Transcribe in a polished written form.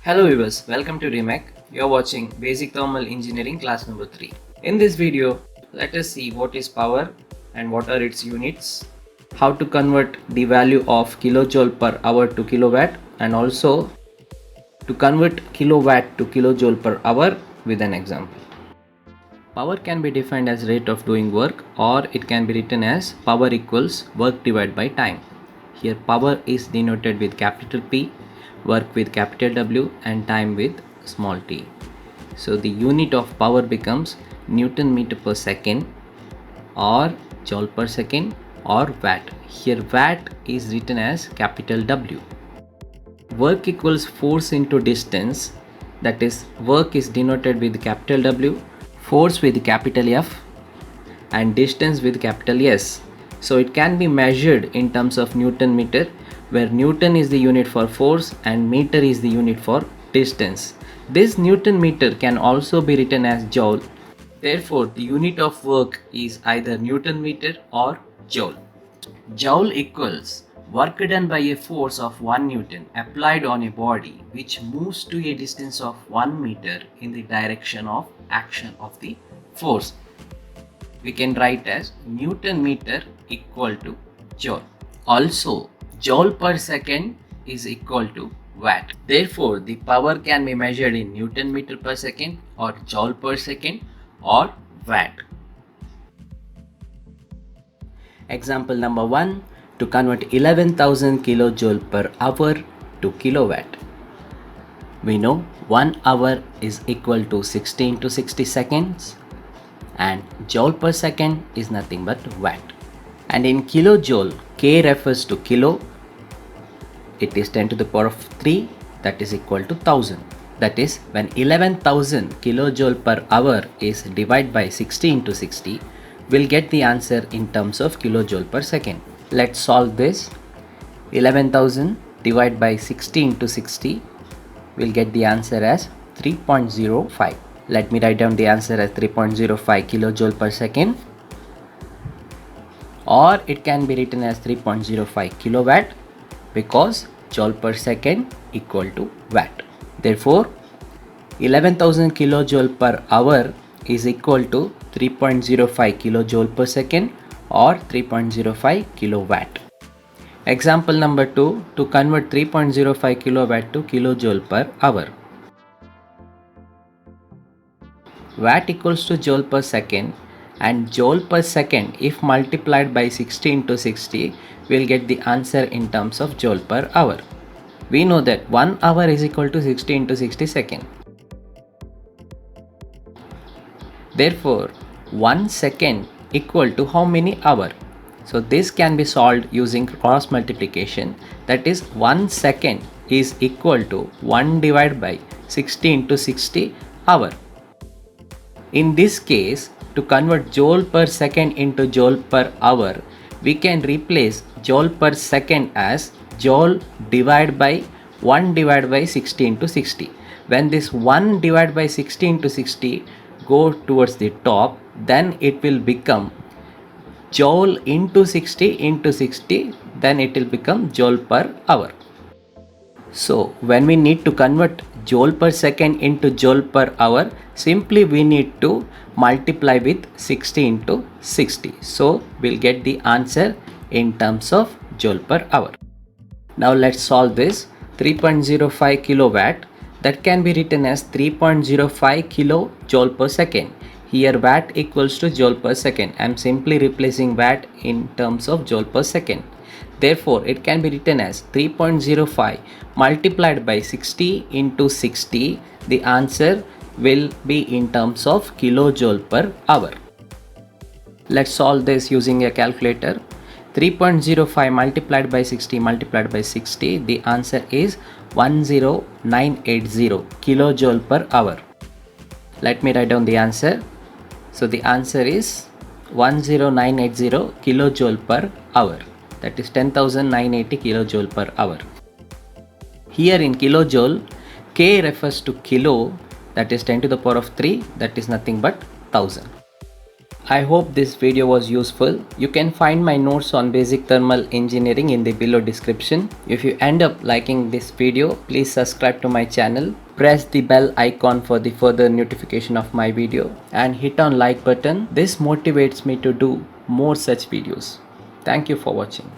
Hello viewers, welcome to Remake. You are watching Basic Thermal Engineering class number 3. In this video, let us see what is power and what are its units, how to convert the value of kilojoule per hour to kilowatt, and also to convert kilowatt to kilojoule per hour with an example. Power can be defined as rate of doing work, or it can be written as power equals work divided by time. Here power is denoted with capital P, work with capital W, and time with small t. So the unit of power becomes Newton meter per second or joule per second or watt. Here watt is written as capital W. Work equals force into distance, that is work is denoted with capital W, force with capital F, and distance with capital S. So it can be measured in terms of Newton meter, where Newton is the unit for force and meter is the unit for distance. This Newton meter can also be written as joule. Therefore, the unit of work is either Newton meter or joule. Joule equals work done by a force of 1 Newton applied on a body which moves to a distance of 1 meter in the direction of action of the force. We can write as Newton meter equal to joule. Also, joule per second is equal to watt. Therefore, the power can be measured in Newton meter per second or joule per second or watt. Example number 1, to convert 11,000 kilojoule per hour to kilowatt. We know 1 hour is equal to 60 into 60 seconds and joule per second is nothing but watt. And in kilojoule, K refers to kilo, it is 10 to the power of 3, that is equal to 1000. That is, when 11,000 kilojoule per hour is divided by 60 into 60, we'll get the answer in terms of kilojoule per second. Let's solve this. 11,000 divided by 60 into 60, we'll get the answer as 3.05. Let me write down the answer as 3.05 kilojoule per second, or it can be written as 3.05 kilowatt because joule per second equal to watt. Therefore, 11,000 kilojoule per hour is equal to 3.05 kilojoule per second or 3.05 kilowatt. Example number 2, to convert 3.05 kilowatt to kilojoule per hour. Watt equals to joule per second, and joule per second if multiplied by 60 into 60 will get the answer in terms of joule per hour. We know that 1 hour is equal to 60 into 60 second. Therefore, 1 second equal to how many hour? So this can be solved using cross multiplication, that is 1 second is equal to 1 divided by 60 into 60 hour. In this case, to convert joule per second into joule per hour, we can replace joule per second as joule divided by 1 divided by 60 into 60. When this 1 divided by 60 into 60 go towards the top, then it will become joule into 60, then it will become joule per hour. So when we need to convert joule per second into joule per hour, simply we need to multiply with 60 into 60. So we'll get the answer in terms of joule per hour. Now let's solve this. 3.05 kilowatt, that can be written as 3.05 kilo joule per second. Here watt equals to joule per second. I am simply replacing watt in terms of joule per second. Therefore, it can be written as 3.05 multiplied by 60 into 60. The answer will be in terms of kilojoule per hour. Let's solve this using a calculator. 3.05 multiplied by 60 multiplied by 60. The answer is 10980 kilojoule per hour. Let me write down the answer. So the answer is 10980 kilojoule per hour. That is 10,980 kilojoule per hour. Here in kilojoule, K refers to kilo, that is 10 to the power of 3, that is nothing but 1000. I hope this video was useful. You can find my notes on basic thermal engineering in the below description. If you end up liking this video, please subscribe to my channel. Press the bell icon for the further notification of my video and hit on like button. This motivates me to do more such videos. Thank you for watching.